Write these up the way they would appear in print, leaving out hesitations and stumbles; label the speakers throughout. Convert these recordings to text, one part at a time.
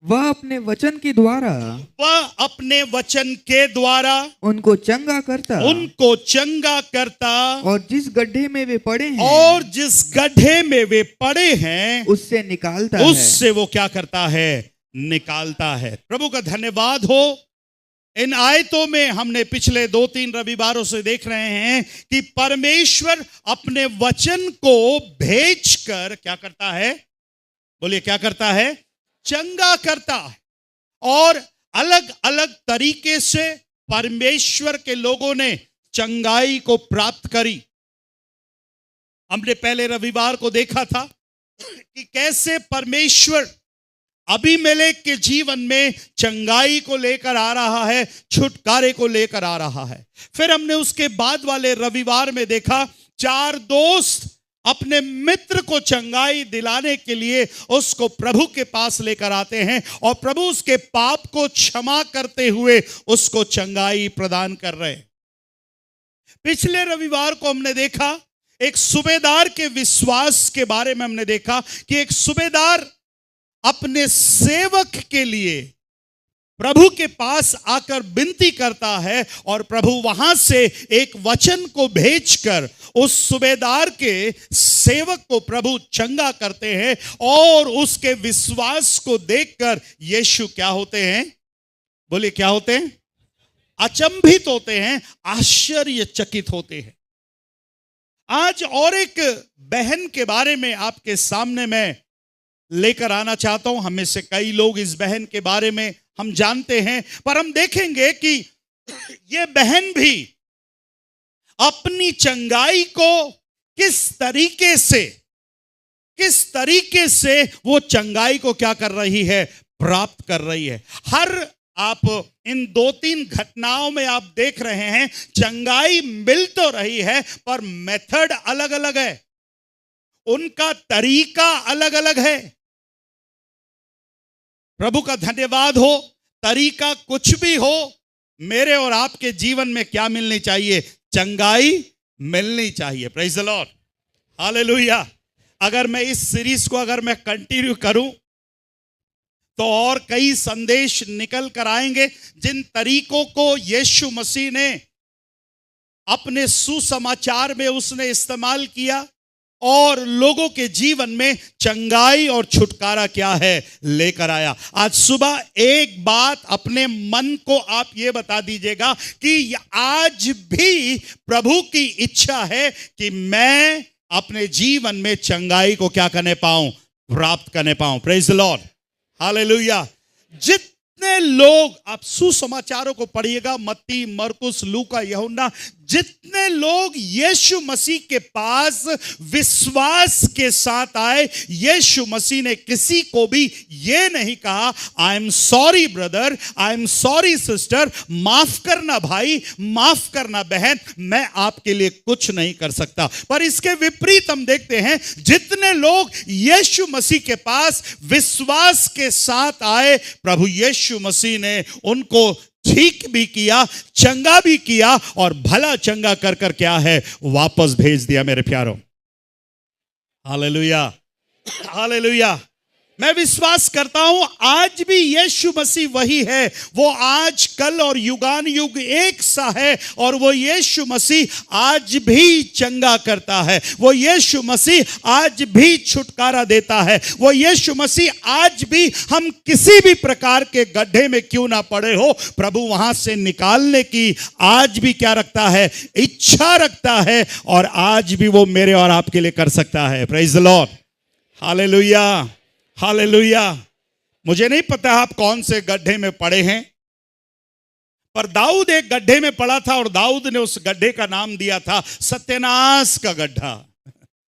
Speaker 1: वह अपने वचन के द्वारा
Speaker 2: वह अपने वचन के द्वारा
Speaker 1: उनको चंगा करता
Speaker 2: उनको चंगा करता
Speaker 1: और जिस गड्ढे में वे पड़े हैं
Speaker 2: और जिस गड्ढे में वे पड़े हैं
Speaker 1: उससे निकालता है।
Speaker 2: उससे वो क्या करता है? निकालता है। प्रभु का धन्यवाद हो। इन आयतों में हमने पिछले 2-3 रविवारों से देख रहे हैं कि परमेश्वर अपने वचन को भेजकर क्या करता है? बोलिए, क्या करता है? चंगा करता है। और अलग अलग तरीके से परमेश्वर के लोगों ने चंगाई को प्राप्त करी। हमने पहले रविवार को देखा था कि कैसे परमेश्वर अबीमेलेक के जीवन में चंगाई को लेकर आ रहा है, छुटकारे को लेकर आ रहा है। फिर हमने उसके बाद वाले रविवार में देखा 4 दोस्त अपने मित्र को चंगाई दिलाने के लिए उसको प्रभु के पास लेकर आते हैं और प्रभु उसके पाप को क्षमा करते हुए उसको चंगाई प्रदान कर रहे हैं। पिछले रविवार को हमने देखा एक सूबेदार के विश्वास के बारे में। हमने देखा कि एक सूबेदार अपने सेवक के लिए प्रभु के पास आकर विनती करता है और प्रभु वहां से एक वचन को भेजकर उस सूबेदार के सेवक को प्रभु चंगा करते हैं। और उसके विश्वास को देखकर यीशु क्या होते हैं? बोलिए, क्या होते हैं? अचंभित होते हैं, आश्चर्यचकित होते हैं। आज और एक बहन के बारे में आपके सामने मैं लेकर आना चाहता हूं। हमें से कई लोग इस बहन के बारे में हम जानते हैं, पर हम देखेंगे कि ये बहन भी अपनी चंगाई को किस तरीके से वो चंगाई को क्या कर रही है? प्राप्त कर रही है। आप इन 2-3 घटनाओं में आप देख रहे हैं चंगाई मिल तो रही है, पर मेथड अलग अलग है, उनका तरीका अलग अलग है। प्रभु का धन्यवाद हो। तरीका कुछ भी हो, मेरे और आपके जीवन में क्या मिलनी चाहिए? चंगाई मिलनी चाहिए। Praise the Lord, hallelujah. अगर मैं इस सीरीज को कंटिन्यू करूं तो और कई संदेश निकल कर आएंगे। जिन तरीकों को यीशु मसीह ने अपने सुसमाचार में उसने इस्तेमाल किया और लोगों के जीवन में चंगाई और छुटकारा क्या है? लेकर आया। आज सुबह एक बात अपने मन को आप ये बता दीजिएगा कि आज भी प्रभु की इच्छा है कि मैं अपने जीवन में चंगाई को क्या करने पाऊं? प्राप्त करने पाऊं। Praise the Lord, hallelujah. जितने लोग, आप सुसमाचारों को पढ़िएगा, मत्ती, मरकुस, लूका, यूहन्ना, जितने लोग यीशु मसीह के पास विश्वास के साथ आए, यीशु मसीह ने किसी को भी ये नहीं कहा I am sorry brother, I am sorry sister, माफ करना भाई, माफ करना बहन, मैं आपके लिए कुछ नहीं कर सकता। पर इसके विपरीत हम देखते हैं जितने लोग यीशु मसीह के पास विश्वास के साथ आए, प्रभु यीशु मसीह ने उनको ठीक भी किया, चंगा भी किया और भला चंगा कर कर क्या है? वापस भेज दिया। मेरे प्यारों, हालेलुया, हालेलुया। मैं विश्वास करता हूं आज भी यीशु मसीह वही है। वो आज, कल और युगान युग एक सा है। और वो यीशु मसीह आज भी चंगा करता है। वो यीशु मसीह आज भी छुटकारा देता है। वो यीशु मसीह आज भी, हम किसी भी प्रकार के गड्ढे में क्यों ना पड़े हो, प्रभु वहां से निकालने की आज भी क्या रखता है? इच्छा रखता है। और आज भी वो मेरे और आपके लिए कर सकता है। Praise the Lord, hallelujah, hallelujah. मुझे नहीं पता आप कौन से गड्ढे में पड़े हैं, पर दाऊद एक गड्ढे में पड़ा था और दाऊद ने उस गड्ढे का नाम दिया था सत्यानाश का गड्ढा।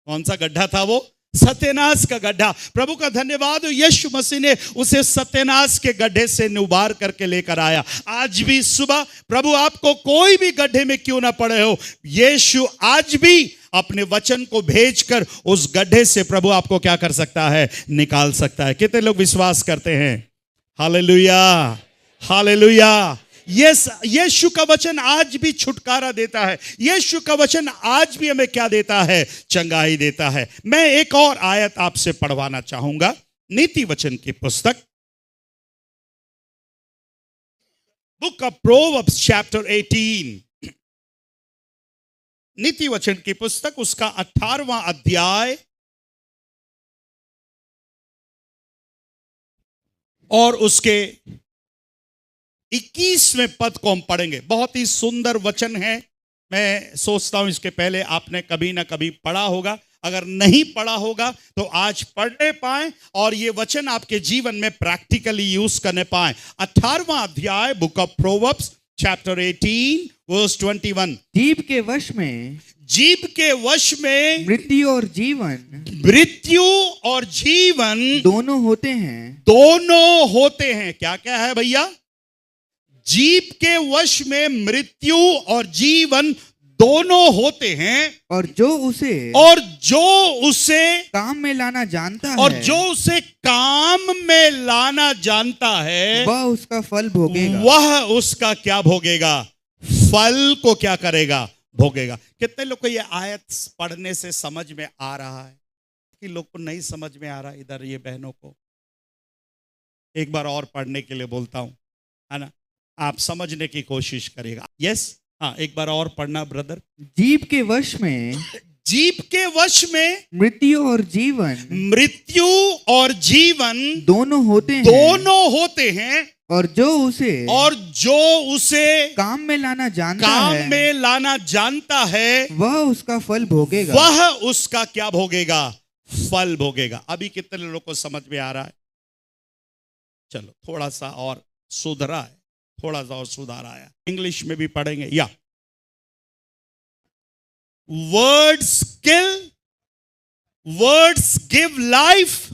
Speaker 2: कौन सा गड्ढा था वो? सत्यानाश का गड्ढा। प्रभु का धन्यवाद, यीशु मसीह ने उसे सत्यानाश के गड्ढे से उबार करके लेकर आया। आज भी सुबह प्रभु आपको कोई भी गड्ढे में क्यों ना पड़े हो, यीशु आज भी अपने वचन को भेजकर उस गड्ढे से प्रभु आपको क्या कर सकता है? निकाल सकता है। कितने लोग विश्वास करते हैं? Hallelujah, hallelujah. यीशु का वचन आज भी छुटकारा देता है। यीशु का वचन आज भी हमें क्या देता है? चंगाई देता है। मैं एक और आयत आपसे पढ़वाना चाहूंगा, नीति वचन की पुस्तक बुक ऑफ प्रोवर्ब्स चैप्टर 18, नीति वचन की पुस्तक, उसका 18वां अध्याय और उसके 21वें पद को हम पढ़ेंगे। बहुत ही सुंदर वचन है। मैं सोचता हूं इसके पहले आपने कभी ना कभी पढ़ा होगा, अगर नहीं पढ़ा होगा तो आज पढ़ने पाए और ये वचन आपके जीवन में प्रैक्टिकली यूज करने पाए। 18वां अध्याय book of Proverbs chapter 18 verse 21।
Speaker 1: जीभ के वश में
Speaker 2: जीभ के वश में
Speaker 1: मृत्यु और जीवन
Speaker 2: मृत्यु और जीवन
Speaker 1: दोनों होते हैं।
Speaker 2: दोनों होते हैं। क्या क्या है भैया? जीभ के वश में मृत्यु और जीवन दोनों होते हैं,
Speaker 1: और जो उसे काम में लाना जानता है,
Speaker 2: और जो उसे काम में लाना जानता है,
Speaker 1: वह उसका फल भोगेगा।
Speaker 2: वह उसका क्या भोगेगा? फल को क्या करेगा? भोगेगा। कितने लोग को ये आयत पढ़ने से समझ में आ रहा है? कि लोग को नहीं समझ में आ रहा? इधर ये बहनों को एक बार और पढ़ने के लिए बोलता हूं, है ना? आप समझने की कोशिश करिएगा। यस, हाँ, एक बार और पढ़ना ब्रदर।
Speaker 1: जीभ के वश में
Speaker 2: जीभ के वश में
Speaker 1: मृत्यु और जीवन दोनों होते हैं,
Speaker 2: दोनों होते हैं,
Speaker 1: और जो उसे काम में लाना जानता
Speaker 2: काम
Speaker 1: है,
Speaker 2: में लाना जानता है,
Speaker 1: वह उसका फल भोगेगा।
Speaker 2: वह उसका क्या भोगेगा? फल भोगेगा। अभी कितने लोगों को समझ में आ रहा है? चलो थोड़ा सा और सुधरा है, थोड़ा सा और सुधार आया। इंग्लिश में भी पढ़ेंगे। या words kill, words give life,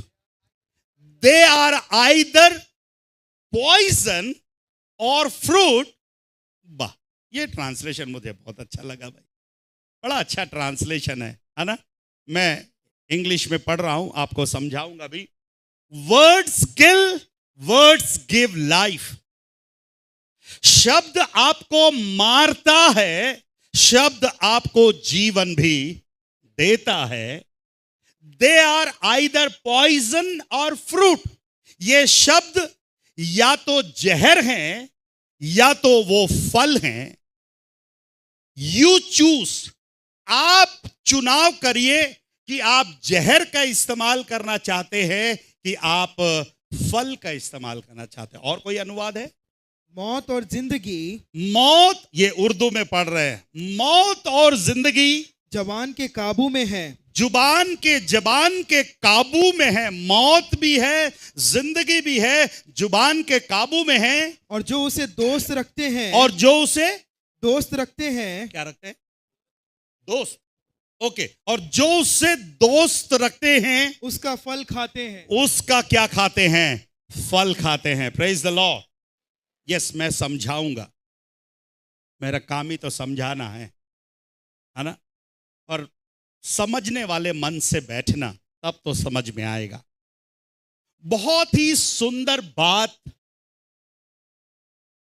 Speaker 2: they are either poison or fruit. वाह, ये ट्रांसलेशन मुझे बहुत अच्छा लगा भाई, बड़ा अच्छा ट्रांसलेशन है ना? मैं इंग्लिश में पढ़ रहा हूं, आपको समझाऊंगा भी। Words kill, words give life. शब्द आपको मारता है, शब्द आपको जीवन भी देता है। दे are either poison or fruit. ये शब्द या तो जहर हैं या तो वो फल हैं। यू चूज, आप चुनाव करिए कि आप जहर का इस्तेमाल करना चाहते हैं कि आप फल का इस्तेमाल करना चाहते हैं। और कोई अनुवाद है?
Speaker 3: मौत और जिंदगी,
Speaker 2: मौत, ये उर्दू में पढ़ रहे हैं। मौत और जिंदगी
Speaker 3: जबान के काबू में है।
Speaker 2: जुबान के काबू में है। मौत भी है, जिंदगी भी है, जुबान के काबू में है।
Speaker 3: और जो उसे दोस्त रखते हैं,
Speaker 2: और जो उसे
Speaker 3: दोस्त रखते हैं,
Speaker 2: क्या रखते हैं? दोस्त। ओके। और जो उससे दोस्त रखते हैं,
Speaker 3: उसका फल खाते हैं।
Speaker 2: उसका क्या खाते हैं? फल खाते हैं। Praise the Lord. यस, मैं समझाऊंगा, मेरा काम ही तो समझाना है ना? और समझने वाले मन से बैठना, तब तो समझ में आएगा। बहुत ही सुंदर बात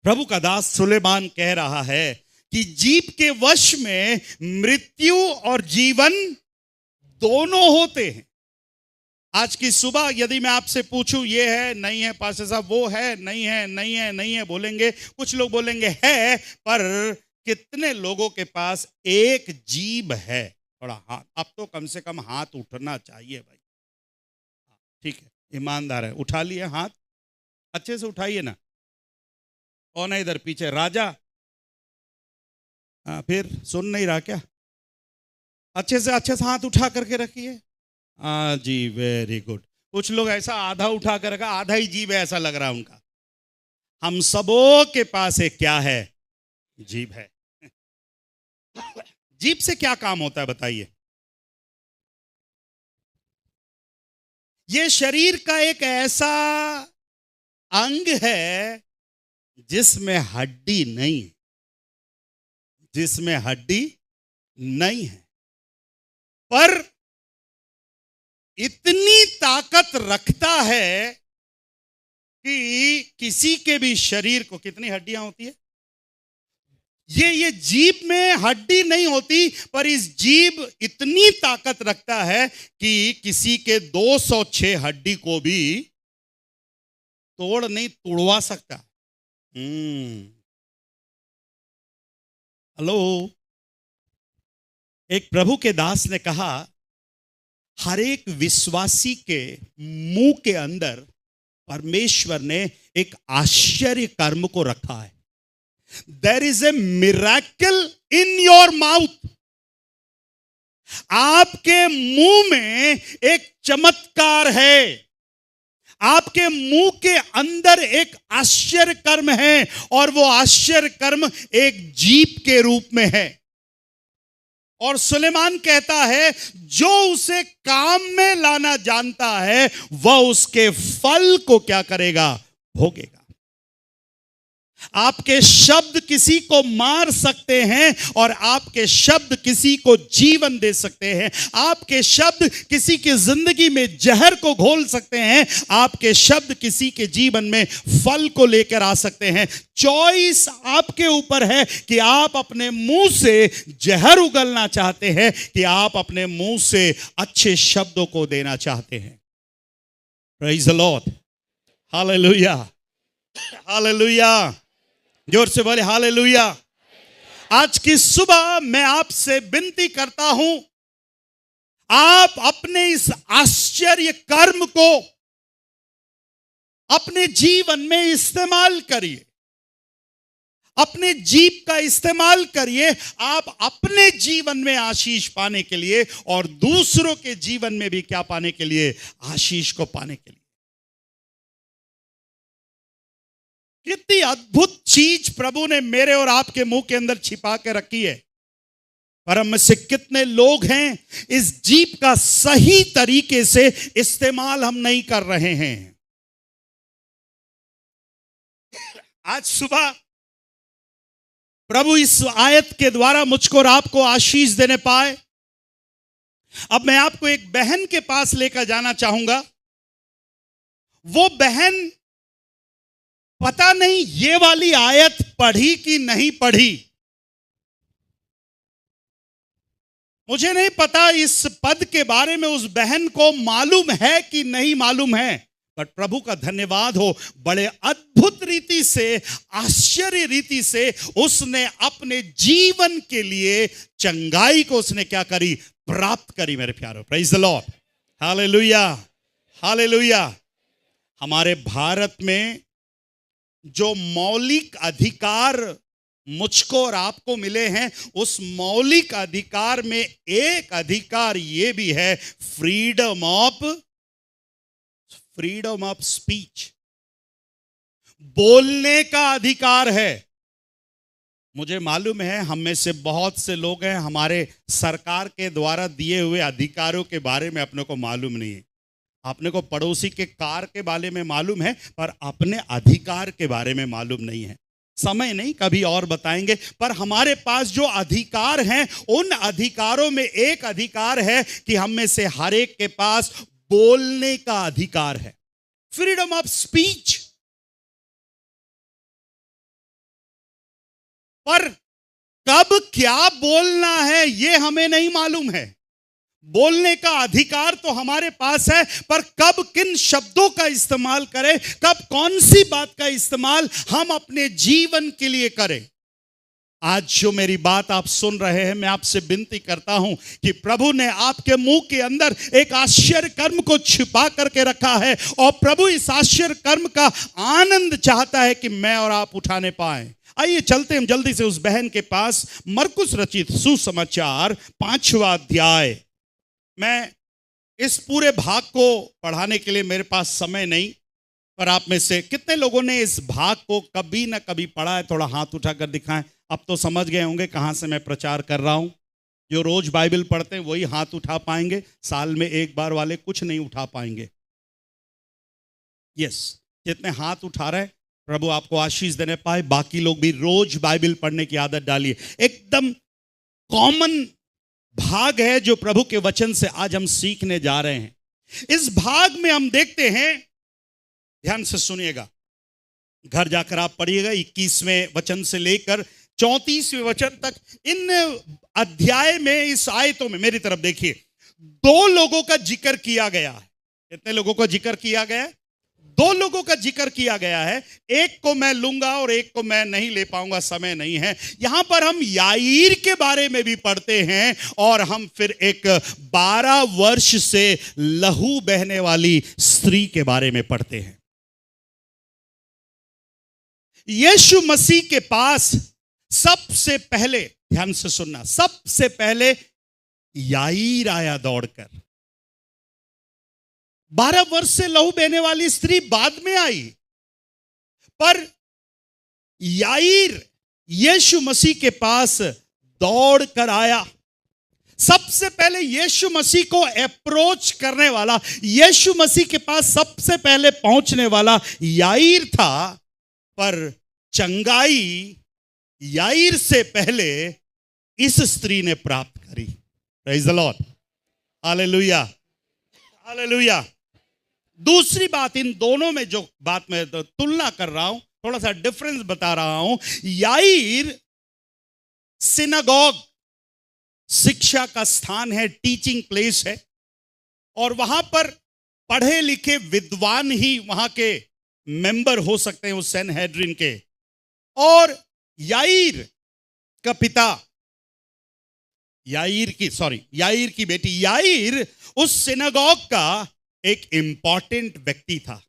Speaker 2: प्रभु का दास सुलेमान कह रहा है कि जीभ के वश में मृत्यु और जीवन दोनों होते हैं। आज की सुबह यदि मैं आपसे पूछूं, ये है नहीं है पास्टर साहब, वो है नहीं है, नहीं है नहीं है बोलेंगे, कुछ लोग बोलेंगे है, पर कितने लोगों के पास एक जीभ है? थोड़ा हाथ, अब तो कम से कम हाथ उठना चाहिए भाई। ठीक है, ईमानदार है, उठा लिए हाथ, अच्छे से उठाइए ना। कौन है इधर पीछे? राजा। हाँ, फिर सुन नहीं रहा क्या? अच्छे से हाथ उठा करके रखिए। हाँ जी, वेरी गुड। कुछ लोग ऐसा आधा उठा कर रखा, आधा ही जीभ है ऐसा लग रहा है उनका। हम सबों के पास एक क्या है? जीभ है। जीभ से क्या काम होता है बताइए? ये शरीर का एक ऐसा अंग है जिसमें हड्डी नहीं है, जिसमें हड्डी नहीं है, पर इतनी ताकत रखता है कि किसी के भी शरीर को, कितनी हड्डियां होती है? ये जीभ में हड्डी नहीं होती, पर इस जीभ इतनी ताकत रखता है कि किसी के 206 हड्डी को भी तोड़ नहीं तुड़वा सकता। हेलो, एक प्रभु के दास ने कहा, हर एक विश्वासी के मुंह के अंदर परमेश्वर ने एक आश्चर्य कर्म को रखा है। There is a miracle in your mouth. आपके मुंह में एक चमत्कार है, आपके मुंह के अंदर एक आश्चर्य कर्म है, और वो आश्चर्य कर्म एक जीभ के रूप में है। और सुलेमान कहता है, जो उसे काम में लाना जानता है वह उसके फल को क्या करेगा? भोगेगा। आपके शब्द किसी को मार सकते हैं और आपके शब्द किसी को जीवन दे सकते हैं। आपके शब्द किसी की जिंदगी में जहर को घोल सकते हैं। आपके शब्द किसी के जीवन में फल को लेकर आ सकते हैं। चॉइस आपके ऊपर है कि आप अपने मुंह से जहर उगलना चाहते हैं कि आप अपने मुंह से अच्छे शब्दों को देना चाहते हैं। Praise the Lord, hallelujah, hallelujah. जोर से बोले हालेलुया। आज की सुबह मैं आपसे विनती करता हूं, आप अपने इस आश्चर्य कर्म को अपने जीवन में इस्तेमाल करिए। अपने जीभ का इस्तेमाल करिए, आप अपने जीवन में आशीष पाने के लिए और दूसरों के जीवन में भी क्या पाने के लिए? आशीष को पाने के लिए। कितनी अद्भुत चीज प्रभु ने मेरे और आपके मुंह के अंदर छिपा के रखी है। पर हम में से कितने लोग हैं इस जीभ का सही तरीके से इस्तेमाल हम नहीं कर रहे हैं। आज सुबह प्रभु इस आयत के द्वारा मुझको और आपको आशीष देने पाए। अब मैं आपको एक बहन के पास लेकर जाना चाहूंगा। वो बहन पता नहीं ये वाली आयत पढ़ी कि नहीं पढ़ी, मुझे नहीं पता इस पद के बारे में उस बहन को मालूम है कि नहीं मालूम है। बट प्रभु का धन्यवाद हो, बड़े अद्भुत रीति से, आश्चर्य रीति से उसने अपने जीवन के लिए चंगाई को उसने क्या करी? प्राप्त करी। मेरे प्यारों, praise the Lord, hallelujah, hallelujah. हमारे भारत में जो मौलिक अधिकार मुझको और आपको मिले हैं, उस मौलिक अधिकार में एक अधिकार यह भी है, फ्रीडम ऑफ स्पीच, बोलने का अधिकार है। मुझे मालूम है हम में से बहुत से लोग हैं, हमारे सरकार के द्वारा दिए हुए अधिकारों के बारे में अपने को मालूम नहीं है। अपने को पड़ोसी के कार के बारे में मालूम है, पर अपने अधिकार के बारे में मालूम नहीं है। समय नहीं, कभी और बताएंगे। पर हमारे पास जो अधिकार हैं, उन अधिकारों में एक अधिकार है कि हम में से हर एक के पास बोलने का अधिकार है, फ्रीडम ऑफ स्पीच। पर कब क्या बोलना है ये हमें नहीं मालूम है। बोलने का अधिकार तो हमारे पास है, पर कब किन शब्दों का इस्तेमाल करें, कब कौन सी बात का इस्तेमाल हम अपने जीवन के लिए करें। आज जो मेरी बात आप सुन रहे हैं, मैं आपसे विनती करता हूं कि प्रभु ने आपके मुंह के अंदर एक आश्चर्य कर्म को छिपा करके रखा है, और प्रभु इस आश्चर्य कर्म का आनंद चाहता है कि मैं और आप उठाने पाए। आइए चलते हम जल्दी से उस बहन के पास। मरकुस रचित सुसमाचार 5वां अध्याय। मैं इस पूरे भाग को पढ़ाने के लिए मेरे पास समय नहीं, पर आप में से कितने लोगों ने इस भाग को कभी ना कभी पढ़ा है? थोड़ा हाथ उठाकर दिखाएं। अब तो समझ गए होंगे कहां से मैं प्रचार कर रहा हूं। जो रोज बाइबल पढ़ते हैं वही हाथ उठा पाएंगे, साल में एक बार वाले कुछ नहीं उठा पाएंगे। यस, जितने हाथ उठा रहे, प्रभु आपको आशीष देने पाए। बाकी लोग भी रोज बाइबल पढ़ने की आदत डालिए। एकदम कॉमन भाग है जो प्रभु के वचन से आज हम सीखने जा रहे हैं। इस भाग में हम देखते हैं, ध्यान से सुनिएगा, घर जाकर आप पढ़िएगा 21वें वचन से लेकर 34वें वचन तक। इन अध्याय में, इस आयतों में मेरी तरफ देखिए, 2 लोगों का जिक्र किया गया है। कितने लोगों का जिक्र किया गया है? दो लोगों का जिक्र किया गया है, एक को मैं लूंगा और एक को मैं नहीं ले पाऊंगा, समय नहीं है। यहां पर हम याईर के बारे में भी पढ़ते हैं और हम फिर एक 12 वर्ष से लहू बहने वाली स्त्री के बारे में पढ़ते हैं। यीशु मसीह के पास सबसे पहले, ध्यान से सुनना, सबसे पहले याईर आया दौड़कर। 12 वर्ष से लहू बहने वाली स्त्री बाद में आई, पर याईर यीशु मसीह के पास दौड़कर आया। सबसे पहले यीशु मसीह को अप्रोच करने वाला, यीशु मसीह के पास सबसे पहले पहुंचने वाला याईर था, पर चंगाई याईर से पहले इस स्त्री ने प्राप्त करी। Praise the Lord, hallelujah, hallelujah. दूसरी बात, इन दोनों में जो बात मैं तुलना कर रहा हूं, थोड़ा सा डिफरेंस बता रहा हूं। याईर सिनागोग, शिक्षा का स्थान है, टीचिंग प्लेस है, और वहां पर पढ़े लिखे विद्वान ही वहां के मेंबर हो सकते हैं उस सैनहेड्रिन के। और याईर का पिता, याईर की बेटी, याईर उस सिनागोग का एक इंपॉर्टेंट व्यक्ति था,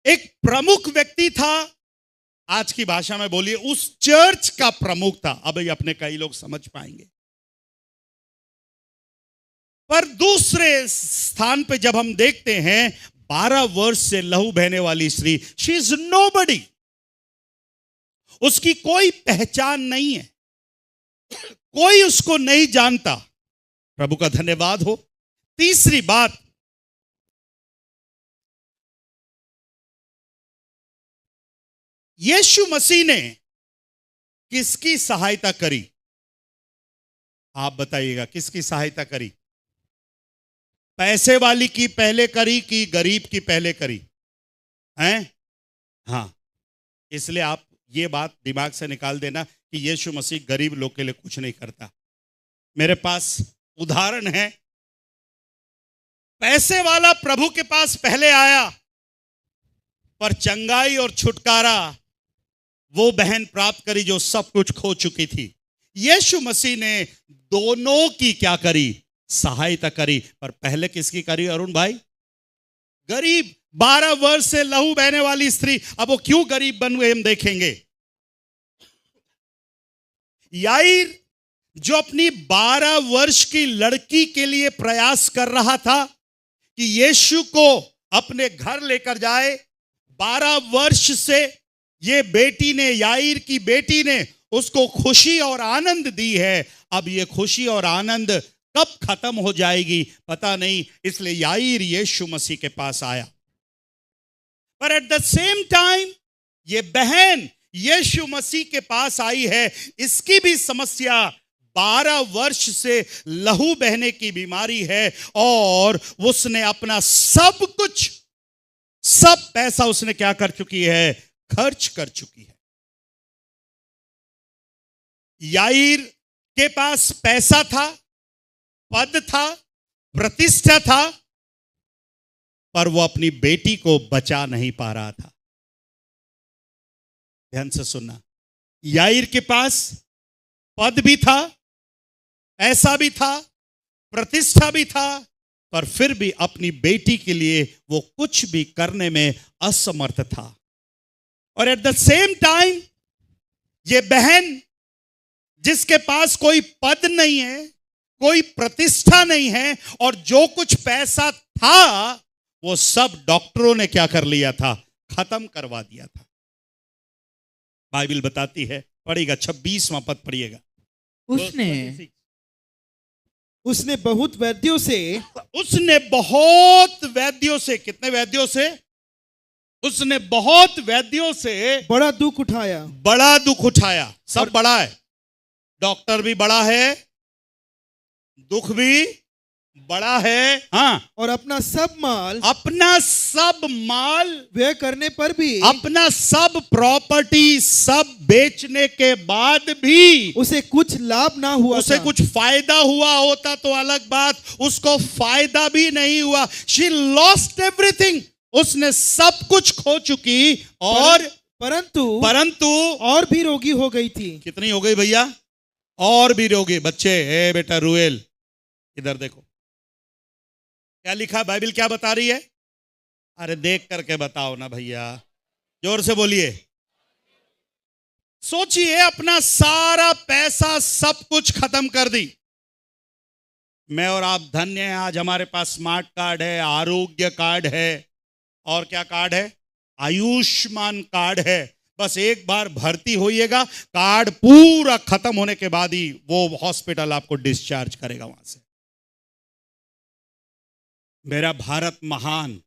Speaker 2: एक प्रमुख व्यक्ति था। आज की भाषा में बोलिए, उस चर्च का प्रमुख था। अब ये अपने कई लोग समझ पाएंगे। पर दूसरे स्थान पे जब हम देखते हैं 12 वर्ष से लहू बहने वाली स्त्री, शी इज नोबडी, उसकी कोई पहचान नहीं है, कोई उसको नहीं जानता। प्रभु का धन्यवाद हो। तीसरी बात, यीशु मसीह ने किसकी सहायता करी? आप बताइएगा, किसकी सहायता करी? पैसे वाली की पहले करी कि गरीब की पहले करी? हैं? हां, इसलिए आप ये बात दिमाग से निकाल देना कि यीशु मसीह गरीब लोग के लिए कुछ नहीं करता। मेरे पास उदाहरण है, पैसे वाला प्रभु के पास पहले आया, पर चंगाई और छुटकारा वो बहन प्राप्त करी जो सब कुछ खो चुकी थी। यीशु मसीह ने दोनों की क्या करी? सहायता करी। पर पहले किसकी करी अरुण भाई? गरीब, 12 वर्ष से लहू बहने वाली स्त्री। अब वो क्यों गरीब बन गए हम देखेंगे। याईर जो अपनी 12 वर्ष की लड़की के लिए प्रयास कर रहा था कि यीशु को अपने घर लेकर जाए, 12 वर्ष से ये बेटी ने, याईर की बेटी ने उसको खुशी और आनंद दी है। अब ये खुशी और आनंद कब खत्म हो जाएगी पता नहीं, इसलिए याईर यीशु मसीह के पास आया। पर एट द सेम टाइम ये बहन यीशु मसीह के पास आई है, इसकी भी समस्या 12 वर्ष से लहू बहने की बीमारी है, और उसने अपना सब कुछ, सब पैसा उसने क्या कर चुकी है? खर्च कर चुकी है। याईर के पास पैसा था, पद था, प्रतिष्ठा था, पर वो अपनी बेटी को बचा नहीं पा रहा था। ध्यान से सुनना, याईर के पास पद भी था, ऐसा भी था, प्रतिष्ठा भी था, पर फिर भी अपनी बेटी के लिए वो कुछ भी करने में असमर्थ था। और एट द सेम टाइम ये बहन जिसके पास कोई पद नहीं है, कोई प्रतिष्ठा नहीं है, और जो कुछ पैसा था वो सब डॉक्टरों ने क्या कर लिया था? खत्म करवा दिया था। बाइबल बताती है, पढ़िएगा 26वां पद पढ़िएगा।
Speaker 3: उसने बहुत वैद्यों से,
Speaker 2: उसने बहुत वैद्यों से, कितने वैद्यों से? उसने बहुत वैद्यों से
Speaker 3: बड़ा दुख उठाया,
Speaker 2: बड़ा दुख उठाया। सब बड़ा है, डॉक्टर भी बड़ा है, दुख भी बड़ा है, हाँ,
Speaker 3: और अपना सब माल
Speaker 2: अपना सब माल,
Speaker 3: व्यय करने पर भी
Speaker 2: अपना सब प्रॉपर्टी सब बेचने के बाद भी
Speaker 3: उसे कुछ लाभ ना हुआ
Speaker 2: उसे
Speaker 3: था।
Speaker 2: कुछ फायदा हुआ होता तो अलग बात, उसको फायदा भी नहीं हुआ। शी लॉस्ट एवरीथिंग, उसने सब कुछ खो चुकी और परंतु
Speaker 3: और भी रोगी हो गई थी।
Speaker 2: कितनी हो गई भैया? और भी रोगी। बच्चे, ए बेटा रुएल, इधर देखो क्या लिखा, बाइबल क्या बता रही है? अरे देख करके बताओ ना भैया, जोर से बोलिए। सोचिए, अपना सारा पैसा सब कुछ खत्म कर दी। मैं और आप धन्य हैं, आज हमारे पास स्मार्ट कार्ड है, आरोग्य कार्ड है, और क्या कार्ड है? आयुष्मान कार्ड है। बस एक बार भर्ती होइएगा, कार्ड पूरा खत्म होने के बाद ही वो हॉस्पिटल आपको डिस्चार्ज करेगा वहां से। मेरा भारत महान।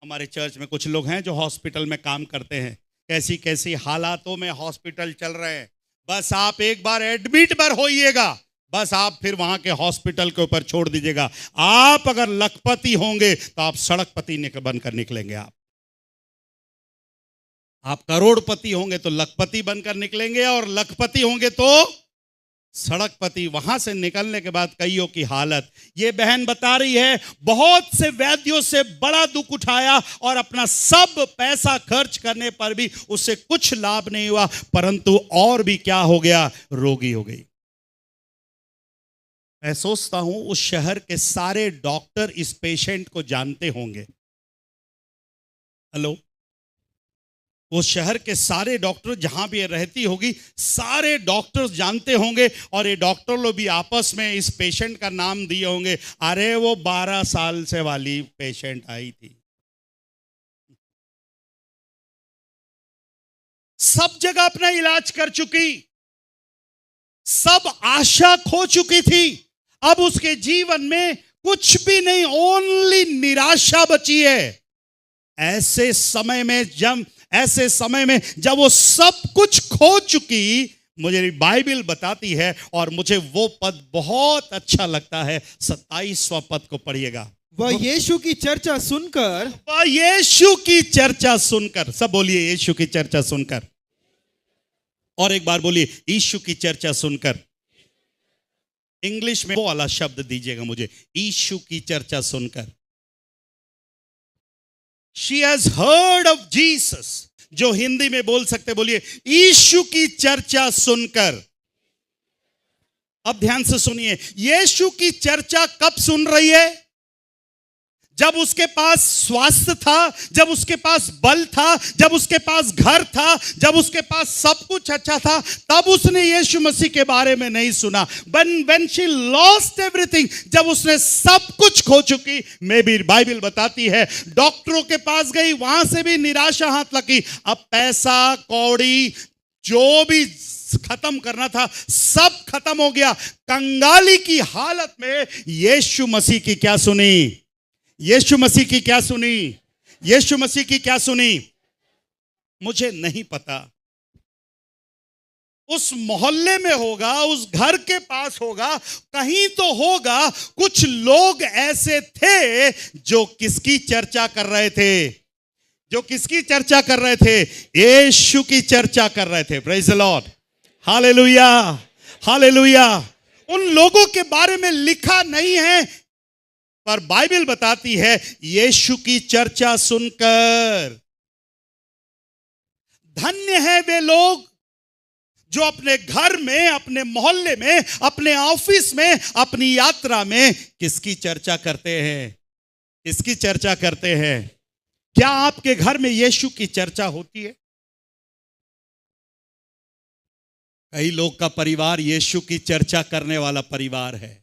Speaker 2: हमारे चर्च में कुछ लोग हैं जो हॉस्पिटल में काम करते हैं, कैसी कैसी हालातों में हॉस्पिटल चल रहे हैं। बस आप एक बार एडमिट पर होइएगा, बस आप फिर वहां के हॉस्पिटल के ऊपर छोड़ दीजिएगा। आप अगर लखपति होंगे तो आप सड़कपति बनकर निकलेंगे। आप करोड़पति होंगे तो लखपति बनकर निकलेंगे, और लखपति होंगे तो सड़कपति। वहां से निकलने के बाद कईयों की हालत, ये बहन बता रही है, बहुत से वैद्यों से बड़ा दुख उठाया और अपना सब पैसा खर्च करने पर भी उससे कुछ लाभ नहीं हुआ, परंतु और भी क्या हो गया? रोगी हो गई। मैं सोचता हूं उस शहर के सारे डॉक्टर इस पेशेंट को जानते होंगे। हेलो, उस शहर के सारे डॉक्टर, जहां भी ये रहती होगी, सारे डॉक्टर्स जानते होंगे, और ये डॉक्टर लोग भी आपस में इस पेशेंट का नाम दिए होंगे। अरे वो 12 साल से वाली पेशेंट आई थी। सब जगह अपना इलाज कर चुकी, सब आशा खो चुकी थी, अब उसके जीवन में कुछ भी नहीं, ओनली निराशा बची है। ऐसे समय में जब वो सब कुछ खो चुकी, मुझे बाइबल बताती है, और मुझे वो पद बहुत अच्छा लगता है, 27वां पद को पढ़िएगा।
Speaker 3: वह यीशु की चर्चा सुनकर,
Speaker 2: वह यीशु की चर्चा सुनकर, सब बोलिए यीशु की चर्चा सुनकर, और एक बार बोलिए यीशु की चर्चा सुनकर। इंग्लिश में वो वाला शब्द दीजिएगा मुझे, यीशु की चर्चा सुनकर। She has heard of Jesus, जो हिंदी में बोल सकते, बोलिए यीशु की चर्चा सुनकर। अब ध्यान से सुनिए, यीशु की चर्चा कब सुन रही है? जब उसके पास स्वास्थ्य था, जब उसके पास बल था, जब उसके पास घर था, जब उसके पास सब कुछ अच्छा था, तब उसने यीशु मसीह के बारे में नहीं सुना। When she lost everything, जब उसने सब कुछ खो चुकी, मैं भी, बाइबल बताती है, डॉक्टरों के पास गई, वहां से भी निराशा हाथ लगी। अब पैसा कौड़ी जो भी खत्म करना था सब खत्म हो गया। कंगाली की हालत में यीशु मसीह की क्या सुनी? यीशु मसीह की क्या सुनी? यीशु मसीह की क्या सुनी? मुझे नहीं पता, उस मोहल्ले में होगा, उस घर के पास होगा, कहीं तो होगा। कुछ लोग ऐसे थे जो किसकी चर्चा कर रहे थे? जो किसकी चर्चा कर रहे थे? यीशु की चर्चा कर रहे थे। Praise the Lord, hallelujah, hallelujah. उन लोगों के बारे में लिखा नहीं है, पर बाइबल बताती है यीशु की चर्चा सुनकर। धन्य है वे लोग जो अपने घर में, अपने मोहल्ले में, अपने ऑफिस में, अपनी यात्रा में किसकी चर्चा करते हैं? किसकी चर्चा करते हैं? क्या आपके घर में यीशु की चर्चा होती है? कई लोग का परिवार यीशु की चर्चा करने वाला परिवार है।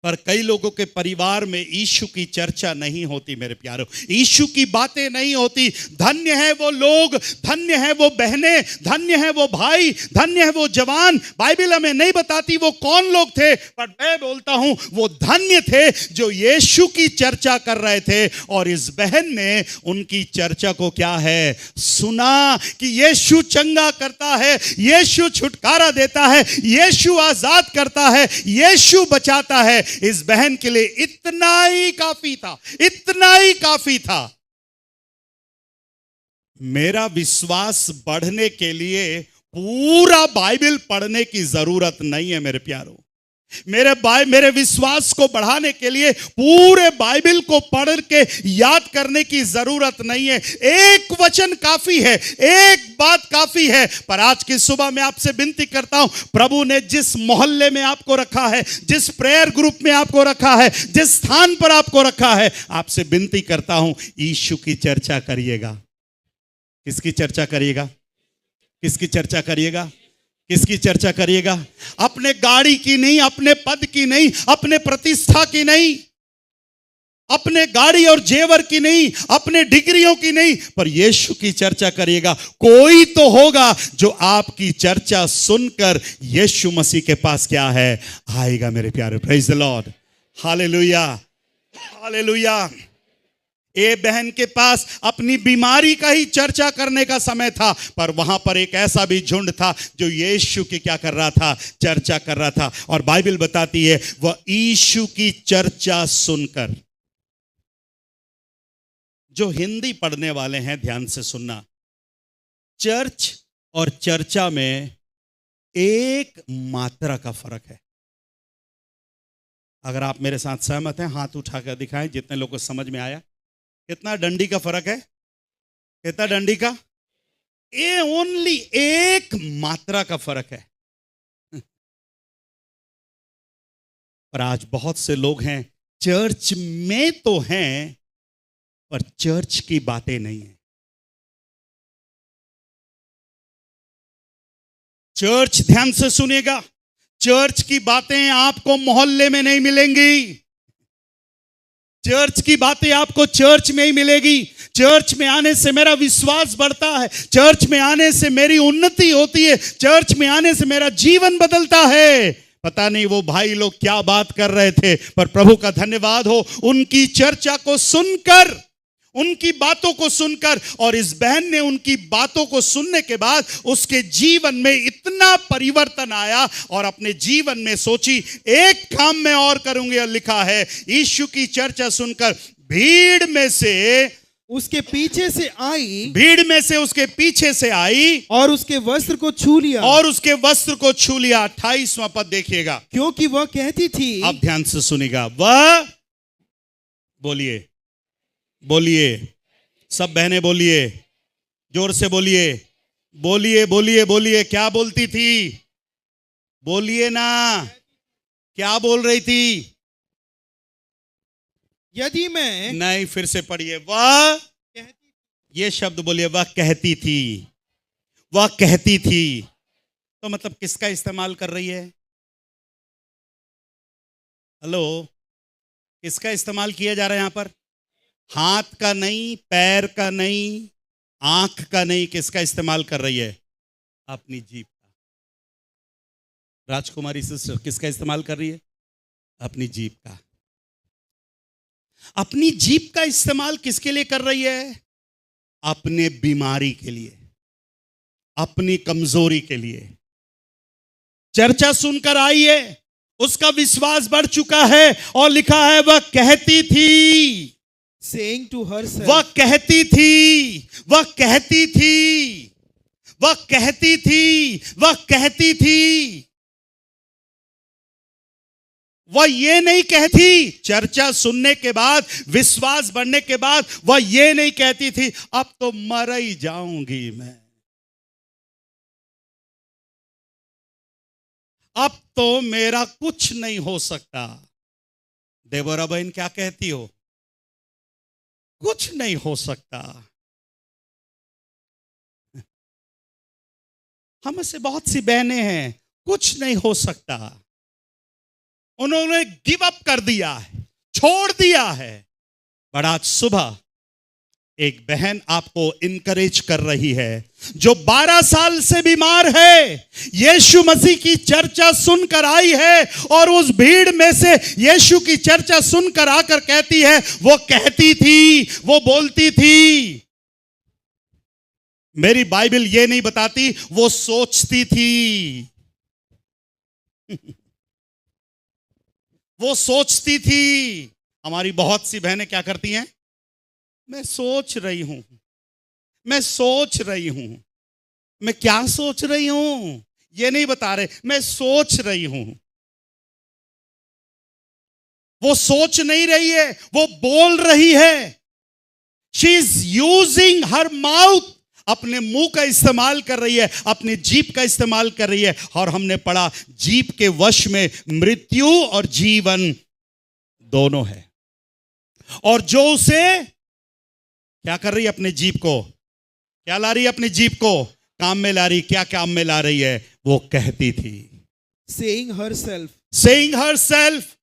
Speaker 2: पर कई लोगों के परिवार में यीशु की चर्चा नहीं होती मेरे प्यारों, यीशु की बातें नहीं होती। धन्य है वो लोग, धन्य है वो बहनें, धन्य है वो भाई, धन्य है वो जवान। बाइबल हमें नहीं बताती वो कौन लोग थे, पर मैं बोलता हूं वो धन्य थे जो यीशु की चर्चा कर रहे थे। और इस बहन ने उनकी चर्चा को क्या है सुना कि यीशु चंगा करता है, यीशु छुटकारा देता है, यीशु आजाद करता है, यीशु बचाता है। इस बहन के लिए इतना ही काफी था, इतना ही काफी था। मेरा विश्वास बढ़ने के लिए पूरा बाइबल पढ़ने की जरूरत नहीं है मेरे प्यारों। मेरे विश्वास को बढ़ाने के लिए पूरे बाइबल को पढ़ के याद करने की जरूरत नहीं है। एक वचन काफी है, एक बात काफी है। पर आज की सुबह मैं आपसे विनती करता हूं, प्रभु ने जिस मोहल्ले में आपको रखा है, जिस प्रेयर ग्रुप में आपको रखा है, जिस स्थान पर आपको रखा है, आपसे विनती करता हूं यीशु की चर्चा करिएगा। किसकी चर्चा करिएगा? किसकी चर्चा करिएगा? किसकी चर्चा करिएगा? अपने गाड़ी की नहीं, अपने पद की नहीं, अपने प्रतिष्ठा की नहीं, अपने गाड़ी और जेवर की नहीं, अपने डिग्रियों की नहीं, पर यीशु की चर्चा करिएगा। कोई तो होगा जो आपकी चर्चा सुनकर यीशु मसीह के पास क्या है आएगा मेरे प्यारे। Praise the Lord, hallelujah, hallelujah. ये बहन के पास अपनी बीमारी का ही चर्चा करने का समय था, पर वहां पर एक ऐसा भी झुंड था जो यीशु की क्या कर रहा था? चर्चा कर रहा था। और बाइबल बताती है वह यीशु की चर्चा सुनकर। जो हिंदी पढ़ने वाले हैं ध्यान से सुनना, चर्च और चर्चा में एक मात्रा का फर्क है। अगर आप मेरे साथ सहमत हैं हाथ उठाकर दिखाएं जितने लोगों को समझ में आया। कितना डंडी का फर्क है? कितना डंडी का? ये ओनली एक मात्रा का फर्क है। पर आज बहुत से लोग हैं चर्च में तो हैं, पर चर्च की बातें नहीं है। चर्च, ध्यान से सुनिएगा, चर्च की बातें आपको मोहल्ले में नहीं मिलेंगी। चर्च की बातें आपको चर्च में ही मिलेगी। चर्च में आने से मेरा विश्वास बढ़ता है, चर्च में आने से मेरी उन्नति होती है, चर्च में आने से मेरा जीवन बदलता है। पता नहीं वो भाई लोग क्या बात कर रहे थे, पर प्रभु का धन्यवाद हो उनकी चर्चा को सुनकर, उनकी बातों को सुनकर। और इस बहन ने उनकी बातों को सुनने के बाद उसके जीवन में इतना परिवर्तन आया और अपने जीवन में सोची एक काम मैं और करूंगी। लिखा है यीशु की चर्चा सुनकर भीड़ में से
Speaker 3: उसके पीछे से आई,
Speaker 2: भीड़ में से उसके पीछे से आई
Speaker 3: और उसके वस्त्र को छू लिया,
Speaker 2: और उसके वस्त्र को छू लिया। 28वां पद देखिएगा,
Speaker 3: क्योंकि वह कहती थी।
Speaker 2: अब ध्यान से सुनिएगा, वह, बोलिए बोलिए, सब बहनें बोलिए, जोर से बोलिए, बोलिए बोलिए बोलिए। क्या बोलती थी? बोलिए ना, क्या बोल रही थी?
Speaker 3: यदि मैं
Speaker 2: नहीं, फिर से पढ़िए, वह, ये शब्द बोलिए, वह कहती थी, वह कहती थी। तो मतलब किसका इस्तेमाल कर रही है? हेलो, किसका इस्तेमाल किया जा रहा है यहां पर? हाथ का नहीं, पैर का नहीं, आंख का नहीं, किसका इस्तेमाल कर रही है? अपनी जीभ का। राजकुमारी सिस्टर किसका इस्तेमाल कर रही है? अपनी जीभ का। अपनी जीभ का इस्तेमाल किसके लिए कर रही है? अपने बीमारी के लिए, अपनी कमजोरी के लिए। चर्चा सुनकर आई है, उसका विश्वास बढ़ चुका है और लिखा है वह कहती थी,
Speaker 3: saying to herself,
Speaker 2: वह कहती थी, वह कहती थी, वह कहती थी, वह कहती थी। वह ये नहीं कहती, चर्चा सुनने के बाद, विश्वास बढ़ने के बाद वह ये नहीं कहती थी अब तो मर ही जाऊंगी मैं, अब तो मेरा कुछ नहीं हो सकता। देवरा बहन क्या कहती हो? कुछ नहीं हो सकता। हम से बहुत सी बहनें हैं, कुछ नहीं हो सकता। उन्होंने गिव अप कर दिया है, छोड़ दिया है। पर आज सुबह एक बहन आपको इनकरेज कर रही है जो 12 साल से बीमार है, यीशु मसीह की चर्चा सुनकर आई है और उस भीड़ में से यीशु की चर्चा सुनकर आकर कहती है, वो कहती थी, वो बोलती थी। मेरी बाइबल ये नहीं बताती, वो सोचती थी। वो सोचती थी। हमारी बहुत सी बहनें क्या करती हैं? मैं सोच रही हूं, मैं सोच रही हूं। मैं क्या सोच रही हूं ये नहीं बता रहे, मैं सोच रही हूं। वो सोच नहीं रही है, वो बोल रही है। She is using her mouth, अपने मुंह का इस्तेमाल कर रही है, अपनी जीभ का इस्तेमाल कर रही है। और हमने पढ़ा जीभ के वश में मृत्यु और जीवन दोनों है। और जो उसे क्या कर रही है, अपने जीभ को क्या ला रही है, अपनी जीभ को काम में ला रही। क्या काम में ला रही है? वो कहती थी,
Speaker 3: saying herself.
Speaker 2: Saying herself.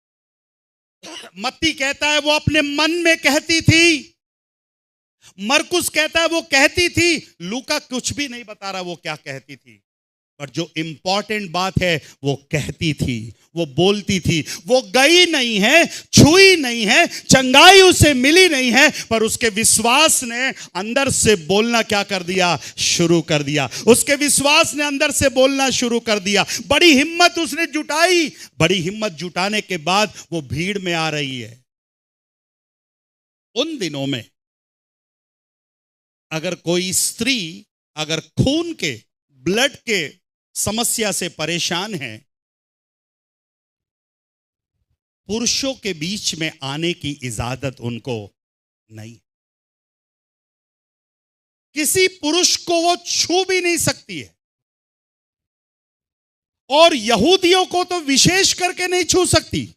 Speaker 2: मत्ती कहता है वो अपने मन में कहती थी। मरकुस कहता है वो कहती थी। लूका कुछ भी नहीं बता रहा वो क्या कहती थी, पर जो इंपॉर्टेंट बात है वो कहती थी, वो बोलती थी। वो गई नहीं है, छुई नहीं है, चंगाई उसे मिली नहीं है, पर उसके विश्वास ने अंदर से बोलना क्या कर दिया? शुरू कर दिया। उसके विश्वास ने अंदर से बोलना शुरू कर दिया। बड़ी हिम्मत उसने जुटाई। बड़ी हिम्मत जुटाने के बाद वो भीड़ में आ रही है। उन दिनों में अगर कोई स्त्री अगर खून के, ब्लड के समस्या से परेशान है, पुरुषों के बीच में आने की इजाजत उनको नहीं। किसी पुरुष को वो छू भी नहीं सकती है, और यहूदियों को तो विशेष करके नहीं छू सकती।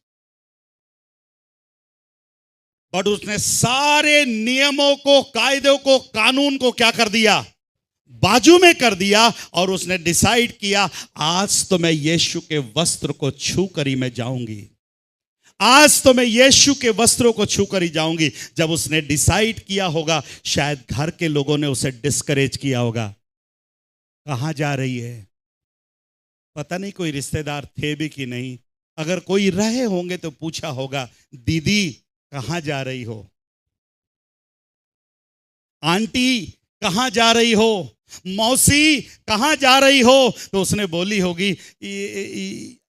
Speaker 2: बट उसने सारे नियमों को, कायदों को, कानून को क्या कर दिया? बाजू में कर दिया। और उसने डिसाइड किया, आज तो मैं यीशु के वस्त्र को छू कर ही मैं जाऊंगी। आज तो मैं यीशु के वस्त्रों को छू कर ही जाऊंगी। जब उसने डिसाइड किया होगा, शायद घर के लोगों ने उसे डिस्करेज किया होगा। कहां जा रही है? पता नहीं कोई रिश्तेदार थे भी कि नहीं। अगर कोई रहे होंगे तो पूछा होगा, दीदी कहां जा रही हो? आंटी कहां जा रही हो? मौसी कहां जा रही हो? तो उसने बोली होगी,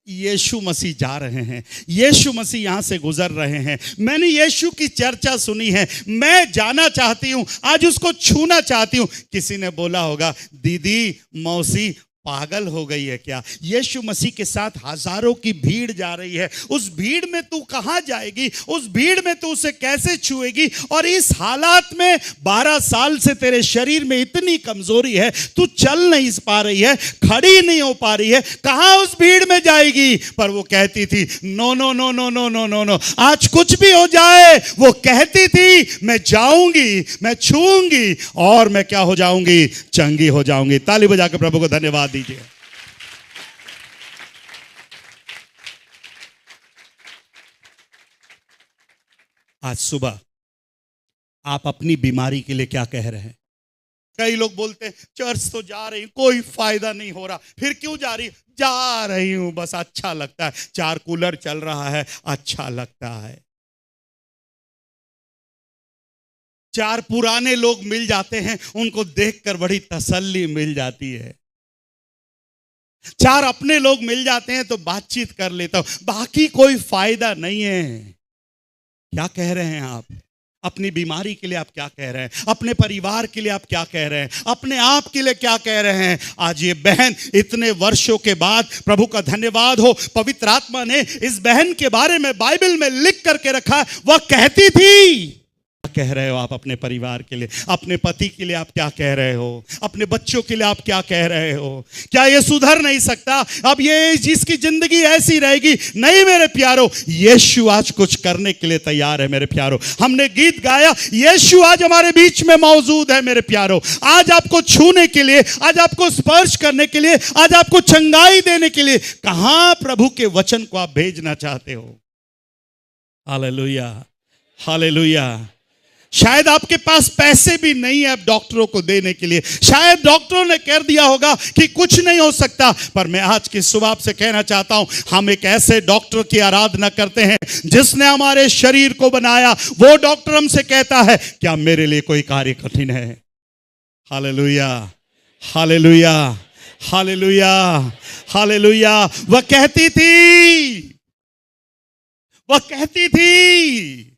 Speaker 2: यीशु मसीह जा रहे हैं, यीशु मसीह यहां से गुजर रहे हैं, मैंने यीशु की चर्चा सुनी है, मैं जाना चाहती हूं, आज उसको छूना चाहती हूं। किसी ने बोला होगा, दीदी मौसी पागल हो गई है क्या? यीशु मसीह के साथ हजारों की भीड़ जा रही है। उस भीड़ में तू कहां जाएगी? उस भीड़ में तू उसे कैसे छुएगी? और इस हालात में 12 साल से तेरे शरीर में इतनी कमजोरी है, तू चल नहीं पा रही है, खड़ी नहीं हो पा रही है, कहां उस भीड़ में जाएगी? पर वो कहती थी, no no no no no no no no, आज कुछ भी हो जाए, वो कहती थी, मैं जाऊंगी, मैं छूंगी और मैं क्या हो जाऊंगी? चंगी हो जाऊंगी। ताली बजा के प्रभु को धन्यवाद दीजिए। आज सुबह आप अपनी बीमारी के लिए क्या कह रहे हैं? कई लोग बोलते हैं, चर्च तो जा रही हूं, कोई फायदा नहीं हो रहा। फिर क्यों जा रही? जा रही हूं, बस अच्छा लगता है, 4 कूलर चल रहा है, अच्छा लगता है। 4 पुराने लोग मिल जाते हैं, उनको देखकर बड़ी तसल्ली मिल जाती है। 4 अपने लोग मिल जाते हैं तो बातचीत कर लेता हूं, बाकी कोई फायदा नहीं है। क्या कह रहे हैं आप? अपनी बीमारी के लिए आप क्या कह रहे हैं? अपने परिवार के लिए आप क्या कह रहे हैं? अपने आप के लिए क्या कह रहे हैं? आज ये बहन इतने वर्षों के बाद, प्रभु का धन्यवाद हो, पवित्र आत्मा ने इस बहन के बारे में बाइबल में लिख करके रखा। वह कहती थी, कह रहे हो आप अपने परिवार के लिए, अपने पति के लिए आप क्या कह रहे हो, अपने बच्चों के लिए आप क्या कह रहे हो? क्या ये सुधर नहीं सकता? अब ये जिसकी जिंदगी ऐसी रहेगी? नहीं मेरे प्यारो, यीशु आज कुछ करने के लिए तैयार है मेरे प्यारो। हमने गीत गाया, यीशु आज हमारे बीच में मौजूद है मेरे प्यारो। आज आपको छूने के लिए, आज आपको स्पर्श करने के लिए, आज आपको चंगाई देने के लिए कहां प्रभु के वचन को आप भेजना चाहते हो? Hallelujah, hallelujah. शायद आपके पास पैसे भी नहीं है अब डॉक्टरों को देने के लिए, शायद डॉक्टरों ने कह दिया होगा कि कुछ नहीं हो सकता, पर मैं आज की सुबह आपसे कहना चाहता हूं, हम एक ऐसे डॉक्टर की आराधना करते हैं जिसने हमारे शरीर को बनाया। वो डॉक्टर हमसे कहता है, क्या मेरे लिए कोई कार्य कठिन है? Hallelujah, hallelujah, hallelujah, hallelujah. वह कहती थी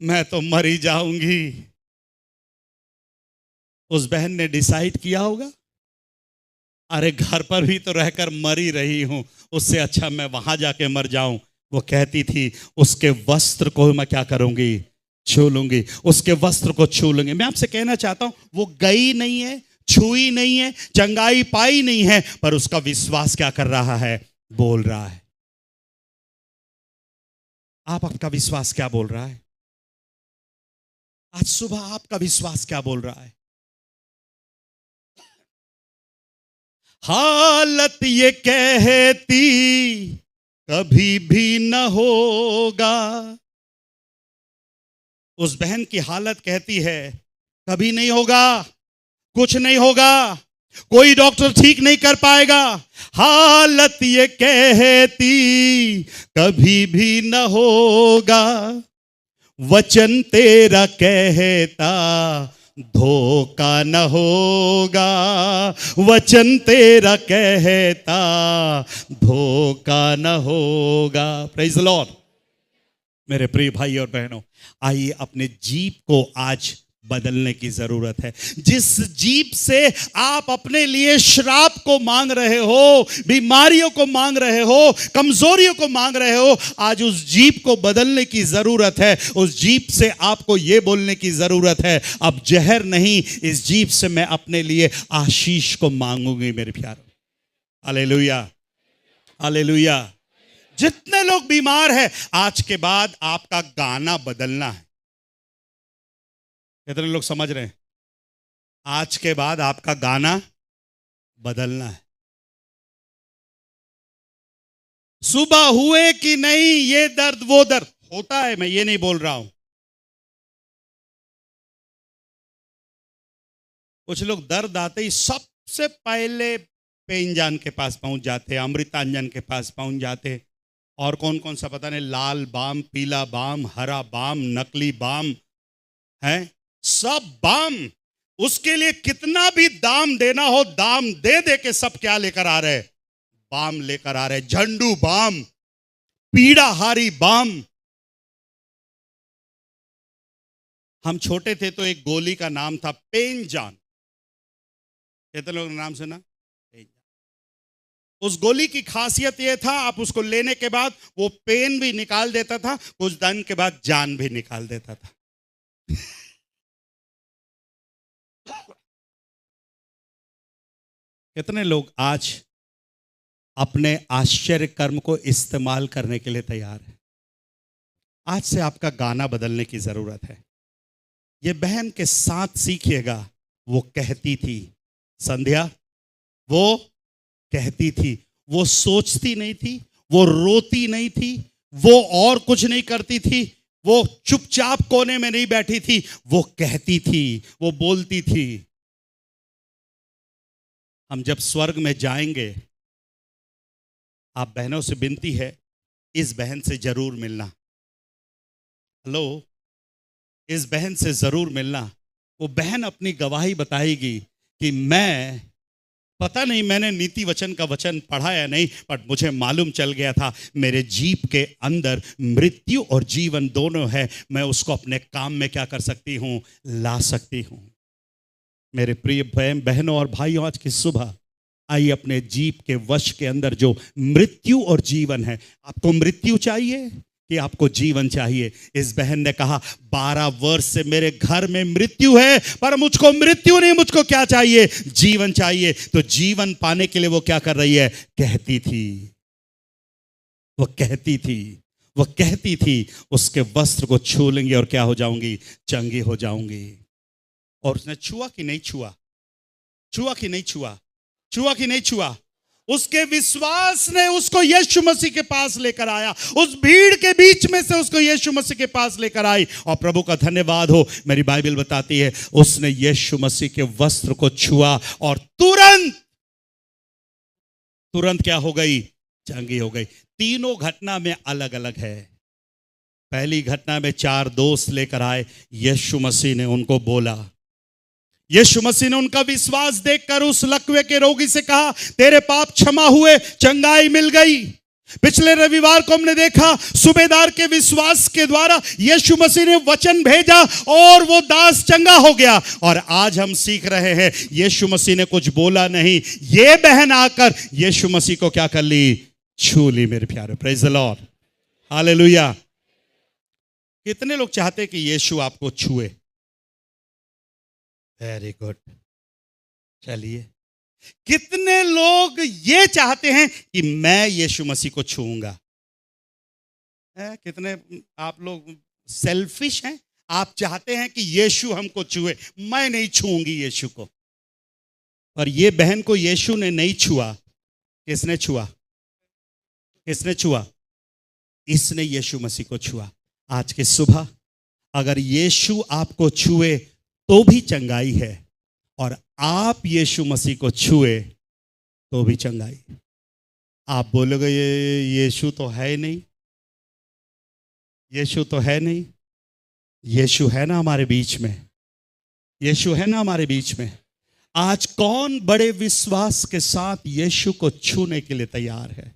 Speaker 2: मैं तो मर ही जाऊंगी। उस बहन ने डिसाइड किया होगा, अरे घर पर भी तो रहकर मर ही रही हूं, उससे अच्छा मैं वहां जाके मर जाऊं। वो कहती थी उसके वस्त्र को मैं क्या करूंगी? छू लूंगी, उसके वस्त्र को छू लूंगी। मैं आपसे कहना चाहता हूं, वो गई नहीं है, छुई नहीं है, चंगाई पाई नहीं है, पर उसका विश्वास क्या कर रहा है? बोल रहा है। आपका विश्वास क्या बोल रहा है? आज सुबह आपका विश्वास क्या बोल रहा है? हालत ये कहती कभी भी न होगा। उस बहन की हालत कहती है कभी नहीं होगा, कुछ नहीं होगा, कोई डॉक्टर ठीक नहीं कर पाएगा। हालत ये कहती कभी भी न होगा, वचन तेरा कहता धोखा न होगा, वचन तेरा कहता धोखा न होगा। Praise the Lord. मेरे प्रिय भाई और बहनों, आइए अपने जीप को आज बदलने की जरूरत है। जिस जीप से आप अपने लिए श्राप को मांग रहे हो, बीमारियों को मांग रहे हो, कमजोरियों को मांग रहे हो, आज उस जीप को बदलने की जरूरत है। उस जीप से आपको यह बोलने की जरूरत है, अब जहर नहीं, इस जीप से मैं अपने लिए आशीष को मांगूंगी मेरे प्यारे। Hallelujah, hallelujah. जितने लोग बीमार हैं, आज के बाद आपका गाना बदलना है। कितने लोग समझ रहे हैं? आज के बाद आपका गाना बदलना है। सुबह हुए कि नहीं, ये दर्द वो दर्द होता है, मैं ये नहीं बोल रहा हूं। कुछ लोग दर्द आते ही सबसे पहले पेंजान के पास पहुंच जाते, अमृतांजन के पास पहुंच जाते, और कौन कौन सा पता नहीं, लाल बाम, पीला बाम, हरा बाम, नकली बाम है, सब बाम। उसके लिए कितना भी दाम देना हो, दाम दे दे के सब क्या लेकर आ रहे? बाम लेकर आ रहे। झंडू बाम, पीड़ाहारी बाम। हम छोटे थे तो एक गोली का नाम था पेंजान। कितने लोगों ने नाम सुना? उस गोली की खासियत यह था, आप उसको लेने के बाद वो पेन भी निकाल देता था, कुछ दिन के बाद जान भी निकाल देता था। कितने लोग आज अपने आश्चर्य कर्म को इस्तेमाल करने के लिए तैयार हैं? आज से आपका गाना बदलने की जरूरत है। ये बहन के साथ सीखिएगा। वो कहती थी, संध्या, वो कहती थी, वो सोचती नहीं थी, वो रोती नहीं थी, वो और कुछ नहीं करती थी, वो चुपचाप कोने में नहीं बैठी थी, वो कहती थी, वो बोलती थी। हम जब स्वर्ग में जाएंगे, आप बहनों से विनती है, इस बहन से जरूर मिलना। हेलो, इस बहन से जरूर मिलना। वो बहन अपनी गवाही बताएगी कि मैं, पता नहीं मैंने नीति वचन का वचन पढ़ा या नहीं, बट मुझे मालूम चल गया था मेरे जीप के अंदर मृत्यु और जीवन दोनों है, मैं उसको अपने काम में क्या कर सकती हूँ? ला सकती हूँ। मेरे प्रिय बहनों और भाइयों, आज की सुबह आइए अपने जीप के वश के अंदर जो मृत्यु और जीवन है। आपको मृत्यु चाहिए? कि आपको जीवन चाहिए। इस बहन ने कहा 12 वर्ष से मेरे घर में मृत्यु है, पर मुझको मृत्यु नहीं, मुझको क्या चाहिए? जीवन चाहिए। तो जीवन पाने के लिए वो क्या कर रही है? कहती थी उसके वस्त्र को छू लेंगे और क्या हो जाऊंगी? चंगी हो जाऊंगी। और उसने छुआ कि नहीं छुआ? उसके विश्वास ने उसको यीशु मसीह के पास लेकर आया। उस भीड़ के बीच में से उसको यीशु मसीह के पास लेकर आई। और प्रभु का धन्यवाद हो, मेरी बाइबल बताती है उसने यीशु मसीह के वस्त्र को छुआ और तुरंत क्या हो गई? चंगी हो गई। तीनों घटना में अलग अलग है। पहली घटना में 4 दोस्त लेकर आए, यीशु मसीह ने उनको बोला, यीशु मसीह ने उनका विश्वास देखकर उस लकवे के रोगी से कहा, तेरे पाप क्षमा हुए, चंगाई मिल गई। पिछले रविवार को हमने देखा सूबेदार के विश्वास के द्वारा यीशु मसीह ने वचन भेजा और वो दास चंगा हो गया। और आज हम सीख रहे हैं यीशु मसीह ने कुछ बोला नहीं, ये बहन आकर यीशु मसीह को क्या कर ली? छू ली। मेरे प्यारे, प्रेज द लॉर्ड, हालेलुया। कितने लोग चाहते हैं कि यीशु आपको छुए? Very good. चलिए, कितने लोग ये चाहते हैं कि मैं यीशु मसीह को छूऊंगा? कितने आप लोग सेल्फिश हैं? आप चाहते हैं कि यीशु हमको छुए, मैं नहीं छूऊंगी यीशु को। और ये बहन को यीशु ने नहीं छुआ। किसने छुआ? इसने यीशु मसीह को छुआ। आज की सुबह अगर यीशु आपको छुए तो भी चंगाई है, और आप यीशु मसीह को छुए तो भी चंगाई। आप बोलोगे ये यीशु तो है नहीं, यीशु तो है नहीं। यीशु है ना हमारे बीच में। आज कौन बड़े विश्वास के साथ यीशु को छूने के लिए तैयार है?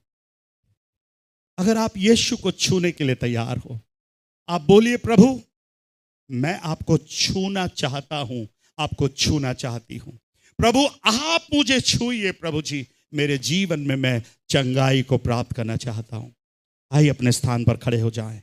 Speaker 2: अगर आप यीशु को छूने के लिए तैयार हो, आप बोलिए, प्रभु मैं आपको छूना चाहता हूं, आपको छूना चाहती हूं। प्रभु आप मुझे छूइए, प्रभु जी मेरे जीवन में मैं चंगाई को प्राप्त करना चाहता हूं। आइए अपने स्थान पर खड़े हो जाएं।